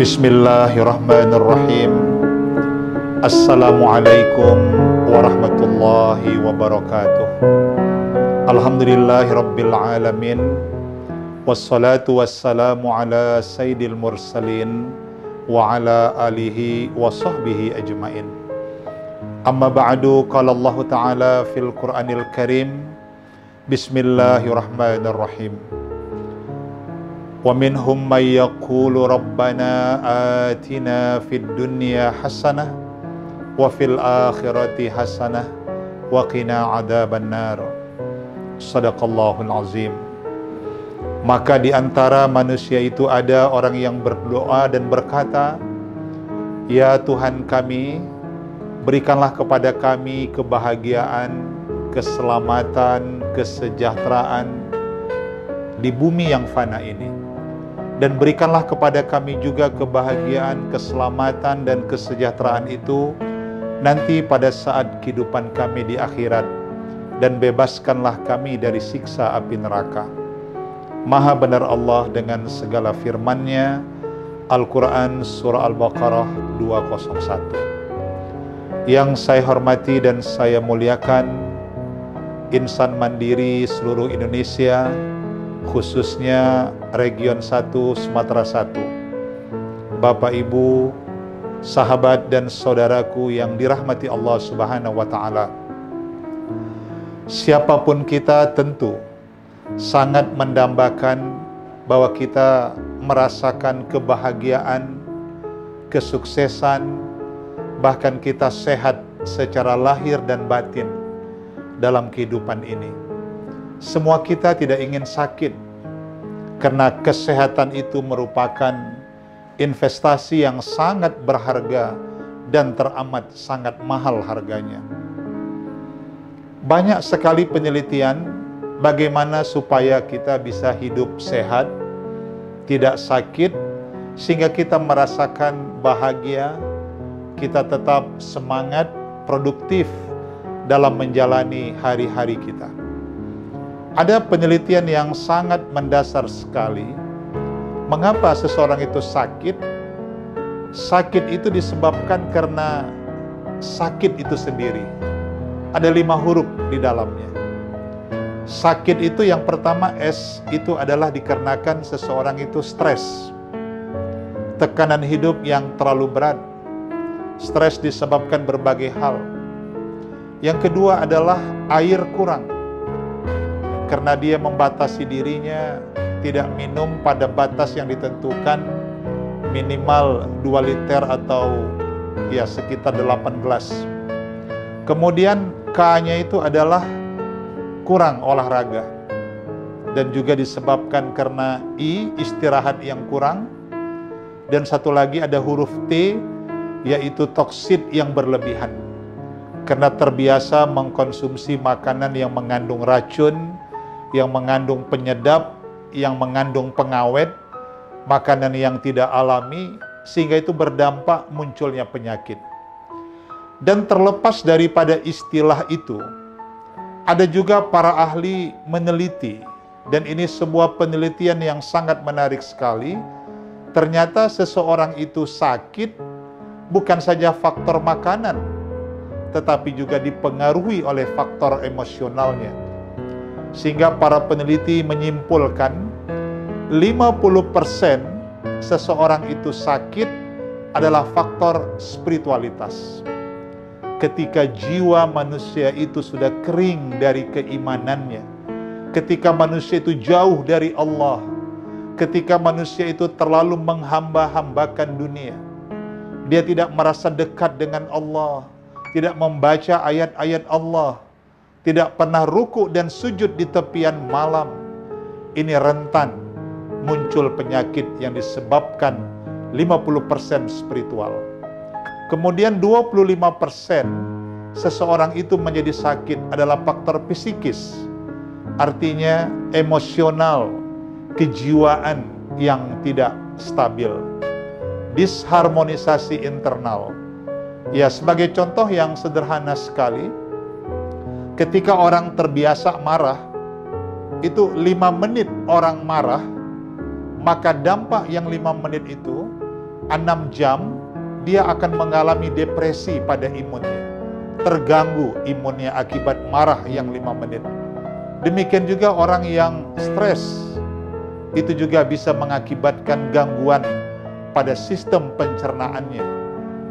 Bismillahirrahmanirrahim. Assalamualaikum warahmatullahi wabarakatuh. Alhamdulillahirabbil alamin. Wassalatu wassalamu ala sayyidil mursalin wa ala alihi wa sahbihi ajmain. Amma ba'du, qala Allah Ta'ala fil Qur'anil Karim. Bismillahirrahmanirrahim. Wa minhum may yaqulu rabbana atina fid dunya hasanah wa fil akhirati hasanah wa qina adzabannar. Shadaqallahul azim. Maka di antara manusia itu ada orang yang berdoa dan berkata, "Ya Tuhan kami, berikanlah kepada kami kebahagiaan, keselamatan, kesejahteraan di bumi yang fana ini. Dan berikanlah kepada kami juga kebahagiaan, keselamatan, dan kesejahteraan itu nanti pada saat kehidupan kami di akhirat. Dan bebaskanlah kami dari siksa api neraka." Maha benar Allah dengan segala firman-Nya. Al-Quran Surah Al-Baqarah 201. Yang saya hormati dan saya muliakan insan mandiri seluruh Indonesia, khususnya Region 1 Sumatera 1, Bapak Ibu, sahabat dan saudaraku yang dirahmati Allah Subhanahu wa Ta'ala. Siapapun kita tentu sangat mendambakan bahwa kita merasakan kebahagiaan, kesuksesan, bahkan kita sehat secara lahir dan batin dalam kehidupan ini. Semua kita tidak ingin sakit, karena kesehatan itu merupakan investasi yang sangat berharga dan teramat sangat mahal harganya. Banyak sekali penelitian bagaimana supaya kita bisa hidup sehat, tidak sakit, sehingga kita merasakan bahagia, kita tetap semangat, produktif dalam menjalani hari-hari kita. Ada penelitian yang sangat mendasar sekali. Mengapa seseorang itu sakit? Sakit itu disebabkan karena sakit itu sendiri. Ada 5 huruf di dalamnya. Sakit itu yang pertama, S, itu adalah dikarenakan seseorang itu stres. Tekanan hidup yang terlalu berat. Stres disebabkan berbagai hal. Yang kedua adalah air kurang. Karena dia membatasi dirinya, tidak minum pada batas yang ditentukan, minimal 2 liter atau ya sekitar 8 gelas. Kemudian K-nya itu adalah kurang olahraga. Dan juga disebabkan karena I, istirahat yang kurang. Dan satu lagi ada huruf T, yaitu toksit yang berlebihan. Karena terbiasa mengkonsumsi makanan yang mengandung racun, yang mengandung penyedap, yang mengandung pengawet, makanan yang tidak alami, sehingga itu berdampak munculnya penyakit. Dan terlepas daripada istilah itu, ada juga para ahli meneliti, dan ini sebuah penelitian yang sangat menarik sekali. Ternyata seseorang itu sakit bukan saja faktor makanan, tetapi juga dipengaruhi oleh faktor emosionalnya. Sehingga para peneliti menyimpulkan 50% seseorang itu sakit adalah faktor spiritualitas. Ketika jiwa manusia itu sudah kering dari keimanannya, ketika manusia itu jauh dari Allah, ketika manusia itu terlalu menghamba-hambakan dunia, dia tidak merasa dekat dengan Allah, tidak membaca ayat-ayat Allah, tidak pernah ruku dan sujud di tepian malam, ini rentan muncul penyakit yang disebabkan 50% spiritual. Kemudian 25% seseorang itu menjadi sakit adalah faktor psikis. Artinya emosional, kejiwaan yang tidak stabil, disharmonisasi internal. Ya, sebagai contoh yang sederhana sekali, ketika orang terbiasa marah, itu 5 menit orang marah, maka dampak yang 5 menit itu 6 jam, dia akan mengalami depresi pada imunnya. Terganggu imunnya akibat marah yang 5 menit. Demikian juga orang yang stres, itu juga bisa mengakibatkan gangguan pada sistem pencernaannya.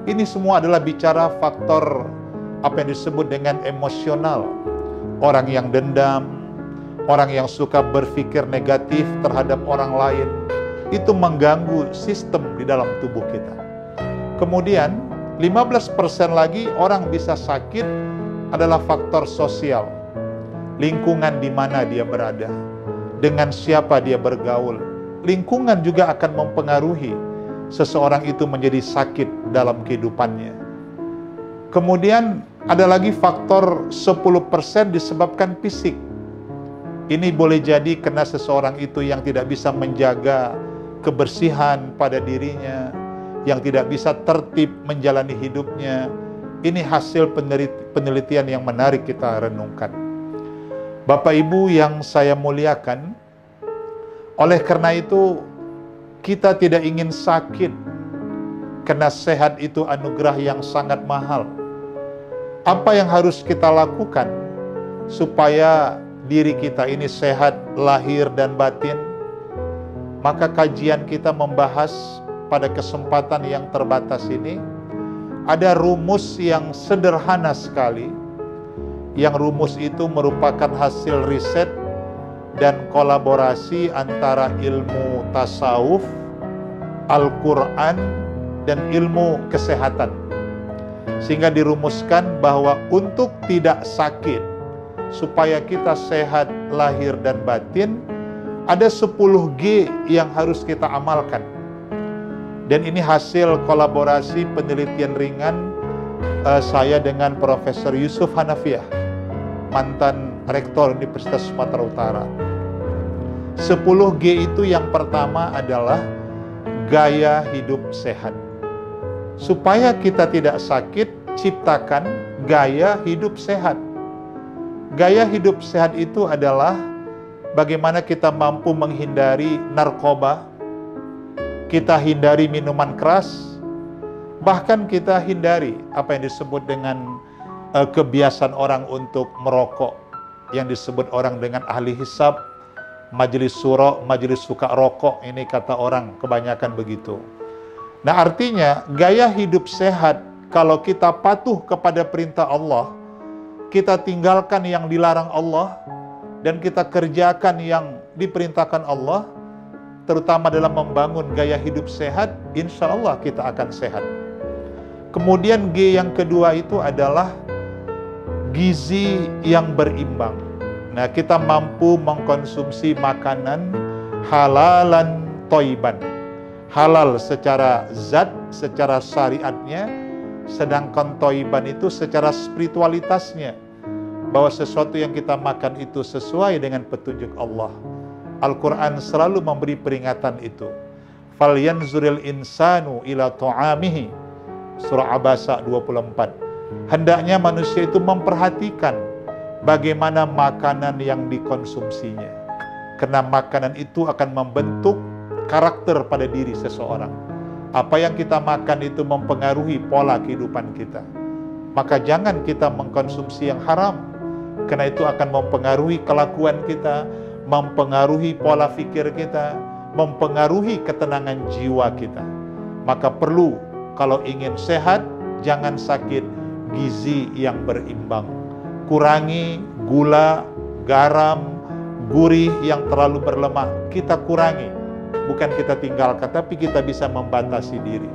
Ini semua adalah bicara faktor apa yang disebut dengan emosional. Orang yang dendam, orang yang suka berpikir negatif terhadap orang lain, itu mengganggu sistem di dalam tubuh kita. Kemudian 15% lagi orang bisa sakit adalah faktor sosial. Lingkungan di mana dia berada, dengan siapa dia bergaul. Lingkungan juga akan mempengaruhi seseorang itu menjadi sakit dalam kehidupannya. Kemudian ada lagi faktor 10% disebabkan fisik. Ini boleh jadi karena seseorang itu yang tidak bisa menjaga kebersihan pada dirinya, yang tidak bisa tertib menjalani hidupnya. Ini hasil penelitian yang menarik kita renungkan. Bapak Ibu yang saya muliakan, oleh karena itu kita tidak ingin sakit, karena sehat itu anugerah yang sangat mahal. Apa yang harus kita lakukan supaya diri kita ini sehat lahir dan batin? Maka kajian kita membahas pada kesempatan yang terbatas ini ada rumus yang sederhana sekali, yang rumus itu merupakan hasil riset dan kolaborasi antara ilmu tasawuf, Al-Quran, dan ilmu kesehatan. Sehingga dirumuskan bahwa untuk tidak sakit, supaya kita sehat lahir dan batin, ada 10G yang harus kita amalkan. Dan ini hasil kolaborasi penelitian ringan saya dengan Profesor Yusuf Hanafiah, mantan Rektor Universitas Sumatera Utara. 10G itu yang pertama adalah gaya hidup sehat. Supaya kita tidak sakit, ciptakan gaya hidup sehat. Gaya hidup sehat itu adalah bagaimana kita mampu menghindari narkoba, kita hindari minuman keras, bahkan kita hindari apa yang disebut dengan kebiasaan orang untuk merokok, yang disebut orang dengan ahli hisab, majelis suro, majelis suka rokok, ini kata orang kebanyakan begitu. Nah, artinya gaya hidup sehat, kalau kita patuh kepada perintah Allah, kita tinggalkan yang dilarang Allah, dan kita kerjakan yang diperintahkan Allah, terutama dalam membangun gaya hidup sehat, insya Allah kita akan sehat. Kemudian G yang kedua itu adalah gizi yang berimbang. Nah, kita mampu mengkonsumsi makanan halalan thayyiban. Halal secara zat, secara syariatnya, sedangkan thayyiban itu secara spiritualitasnya. Bahwa sesuatu yang kita makan itu sesuai dengan petunjuk Allah. Al-Quran selalu memberi peringatan itu. Falyanzuril insanu ila ta'amihi. Surah Abasa 24. Hendaknya manusia itu memperhatikan bagaimana makanan yang dikonsumsinya. Karena makanan itu akan membentuk karakter pada diri seseorang. Apa yang kita makan itu mempengaruhi pola kehidupan kita. Maka jangan kita mengkonsumsi yang haram, karena itu akan mempengaruhi kelakuan kita, mempengaruhi pola pikir kita, mempengaruhi ketenangan jiwa kita. Maka perlu, kalau ingin sehat, jangan sakit, gizi yang berimbang. Kurangi gula, garam, gurih yang terlalu berlemak, kita kurangi. Bukan kita tinggalkan, tapi kita bisa membatasi diri.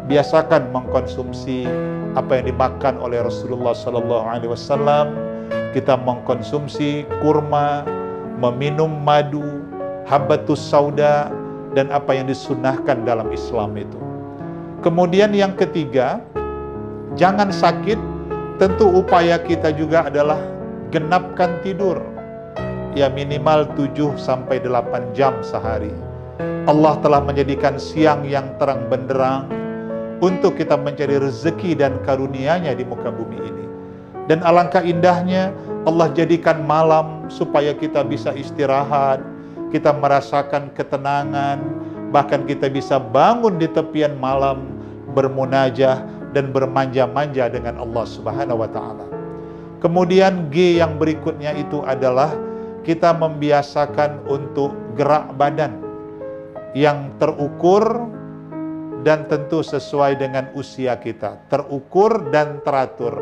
Biasakan mengkonsumsi apa yang dimakan oleh Rasulullah SAW. Kita mengkonsumsi kurma, meminum madu, habbatus sauda, dan apa yang disunnahkan dalam Islam itu. Kemudian yang ketiga, jangan sakit. Tentu upaya kita juga adalah genapkan tidur. Ya minimal 7-8 jam sehari. Allah telah menjadikan siang yang terang benderang untuk kita mencari rezeki dan karunia-Nya di muka bumi ini. Dan alangkah indahnya Allah jadikan malam supaya kita bisa istirahat, kita merasakan ketenangan, Bahkan kita bisa bangun di tepian malam, bermunajah dan bermanja-manja dengan Allah Subhanahu wa Ta'ala. Kemudian G yang berikutnya itu adalah kita membiasakan untuk gerak badan yang terukur dan tentu sesuai dengan usia kita, terukur dan teratur.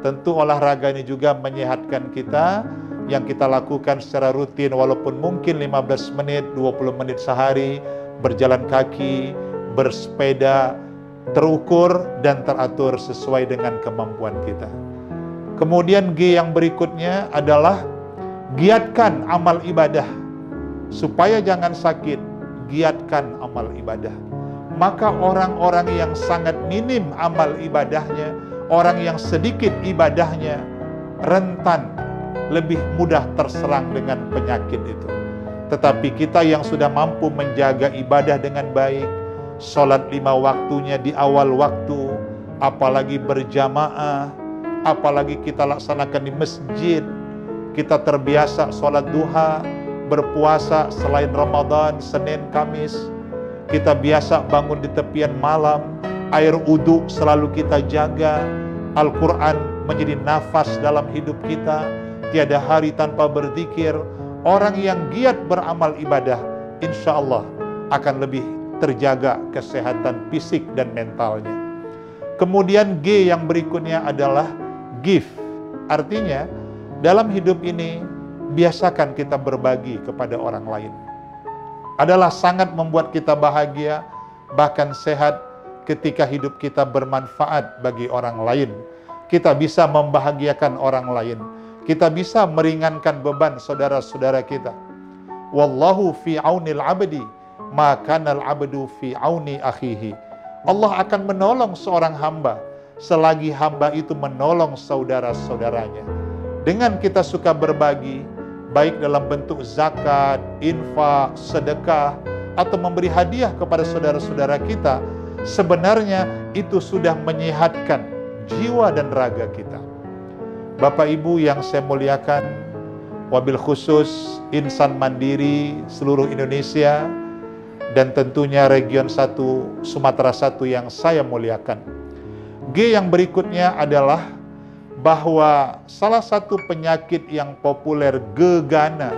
Tentu olahraga ini juga menyehatkan kita, yang kita lakukan secara rutin walaupun mungkin 15 menit, 20 menit sehari, berjalan kaki, bersepeda, terukur dan teratur sesuai dengan kemampuan kita. Kemudian G yang berikutnya adalah giatkan amal ibadah. Supaya jangan sakit, giatkan amal ibadah. Maka orang-orang yang sangat minim amal ibadahnya, orang yang sedikit ibadahnya, rentan, lebih mudah terserang dengan penyakit itu. Tetapi kita yang sudah mampu menjaga ibadah dengan baik, sholat 5 waktunya di awal waktu, apalagi berjamaah, apalagi kita laksanakan di masjid, kita terbiasa sholat duha, berpuasa selain Ramadan, Senin, Kamis, kita biasa bangun di tepian malam, air wudu selalu kita jaga, Al-Quran menjadi nafas dalam hidup kita, tiada hari tanpa berzikir. Orang yang giat beramal ibadah, insya Allah akan lebih terjaga kesehatan fisik dan mentalnya. Kemudian G yang berikutnya adalah give. Artinya dalam hidup ini biasakan kita berbagi kepada orang lain. Adalah sangat membuat kita bahagia, bahkan sehat ketika hidup kita bermanfaat bagi orang lain. Kita bisa membahagiakan orang lain. Kita bisa meringankan beban saudara-saudara kita. Wallahu fi aunil abdi, ma kanal abdu fi auni akhihi. Allah akan menolong seorang hamba selagi hamba itu menolong saudara-saudaranya. Dengan kita suka berbagi, baik dalam bentuk zakat, infak, sedekah, atau memberi hadiah kepada saudara-saudara kita, sebenarnya itu sudah menyehatkan jiwa dan raga kita. Bapak Ibu yang saya muliakan, wabil khusus insan mandiri seluruh Indonesia, dan tentunya region 1 Sumatera 1 yang saya muliakan. G yang berikutnya adalah bahwa salah satu penyakit yang populer, gegana,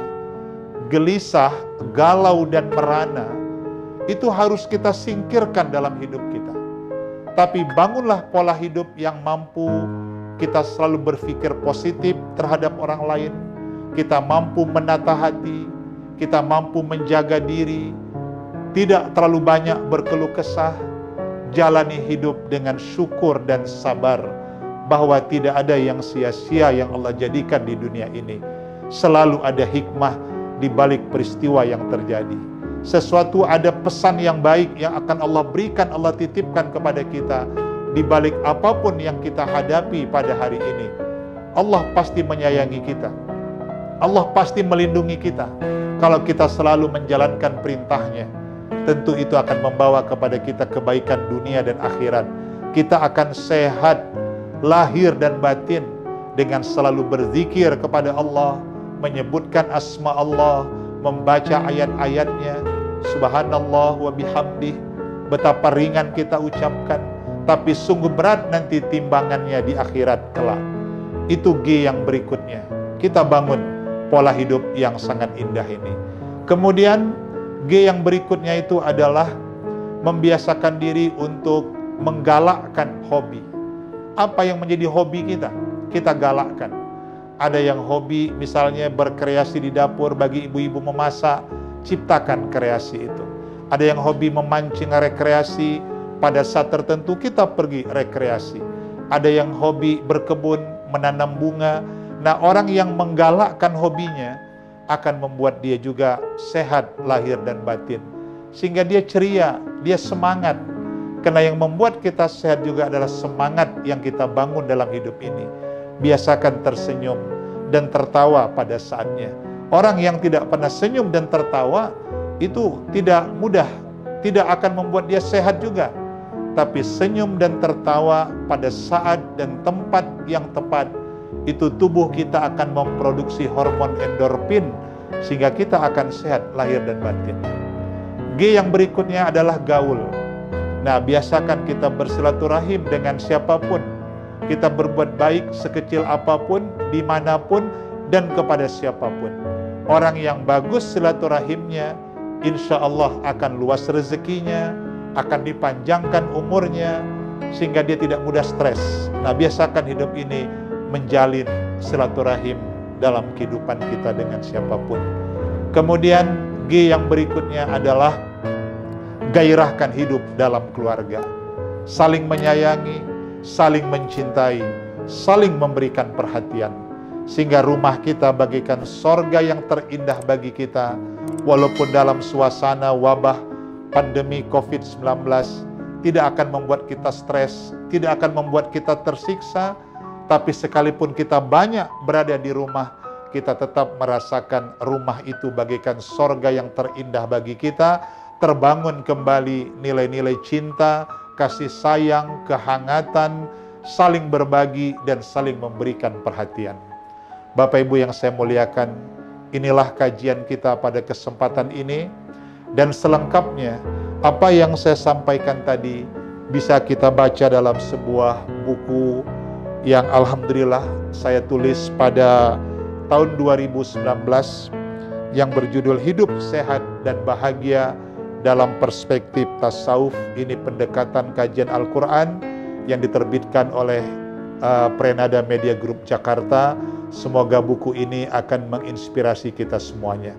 gelisah, galau dan merana, itu harus kita singkirkan dalam hidup kita. Tapi bangunlah pola hidup yang mampu kita selalu berpikir positif terhadap orang lain, kita mampu menata hati, kita mampu menjaga diri, tidak terlalu banyak berkeluh kesah, jalani hidup dengan syukur dan sabar, bahwa tidak ada yang sia-sia yang Allah jadikan di dunia ini. Selalu ada hikmah di balik peristiwa yang terjadi. Sesuatu ada pesan yang baik yang akan Allah berikan, Allah titipkan kepada kita di balik apapun yang kita hadapi pada hari ini. Allah pasti menyayangi kita. Allah pasti melindungi kita. Kalau kita selalu menjalankan perintahnya, tentu itu akan membawa kepada kita kebaikan dunia dan akhirat. Kita akan sehat lahir dan batin dengan selalu berzikir kepada Allah, menyebutkan asma Allah, membaca ayat-ayatnya. Subhanallah wa bihamdih. Betapa ringan kita ucapkan, tapi sungguh berat nanti timbangannya di akhirat kelak. Itu G yang berikutnya. Kita bangun pola hidup yang sangat indah ini. Kemudian G yang berikutnya itu adalah membiasakan diri untuk menggalakkan hobi. Apa yang menjadi hobi kita, kita galakkan. Ada yang hobi misalnya berkreasi di dapur, bagi ibu-ibu memasak, ciptakan kreasi itu. Ada yang hobi memancing, rekreasi, pada saat tertentu kita pergi rekreasi. Ada yang hobi berkebun, menanam bunga. Nah, orang yang menggalakkan hobinya akan membuat dia juga sehat lahir dan batin, sehingga dia ceria, dia semangat. Karena yang membuat kita sehat juga adalah semangat yang kita bangun dalam hidup ini. Biasakan tersenyum dan tertawa pada saatnya. Orang yang tidak pernah senyum dan tertawa itu tidak mudah, tidak akan membuat dia sehat juga. Tapi senyum dan tertawa pada saat dan tempat yang tepat, itu tubuh kita akan memproduksi hormon endorfin, sehingga kita akan sehat lahir dan batin. G yang berikutnya adalah gaul. Nah, biasakan kita bersilaturahim dengan siapapun. Kita berbuat baik sekecil apapun, dimanapun, dan kepada siapapun. Orang yang bagus silaturahimnya, insya Allah akan luas rezekinya, akan dipanjangkan umurnya, sehingga dia tidak mudah stres. Nah, biasakan hidup ini menjalin silaturahim dalam kehidupan kita dengan siapapun. Kemudian G yang berikutnya adalah gairahkan hidup dalam keluarga. Saling menyayangi, saling mencintai, saling memberikan perhatian. Sehingga rumah kita bagaikan sorga yang terindah bagi kita. Walaupun dalam suasana wabah pandemi COVID-19 tidak akan membuat kita stres, tidak akan membuat kita tersiksa, tapi sekalipun kita banyak berada di rumah, kita tetap merasakan rumah itu bagaikan sorga yang terindah bagi kita. Terbangun kembali nilai-nilai cinta, kasih sayang, kehangatan, saling berbagi, dan saling memberikan perhatian. Bapak Ibu yang saya muliakan, inilah kajian kita pada kesempatan ini. Dan selengkapnya, apa yang saya sampaikan tadi bisa kita baca dalam sebuah buku yang alhamdulillah saya tulis pada tahun 2019 yang berjudul Hidup Sehat dan Bahagia dalam Perspektif Tasawuf. Ini pendekatan kajian Al-Quran yang diterbitkan oleh Prenada Media Group Jakarta. Semoga buku ini akan menginspirasi kita semuanya.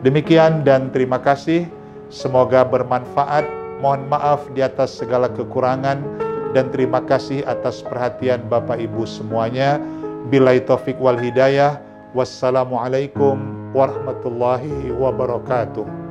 Demikian dan terima kasih. Semoga bermanfaat. Mohon maaf di atas segala kekurangan dan terima kasih atas perhatian Bapak Ibu semuanya. Billahi taufik wal hidayah. Wassalamualaikum warahmatullahi wabarakatuh.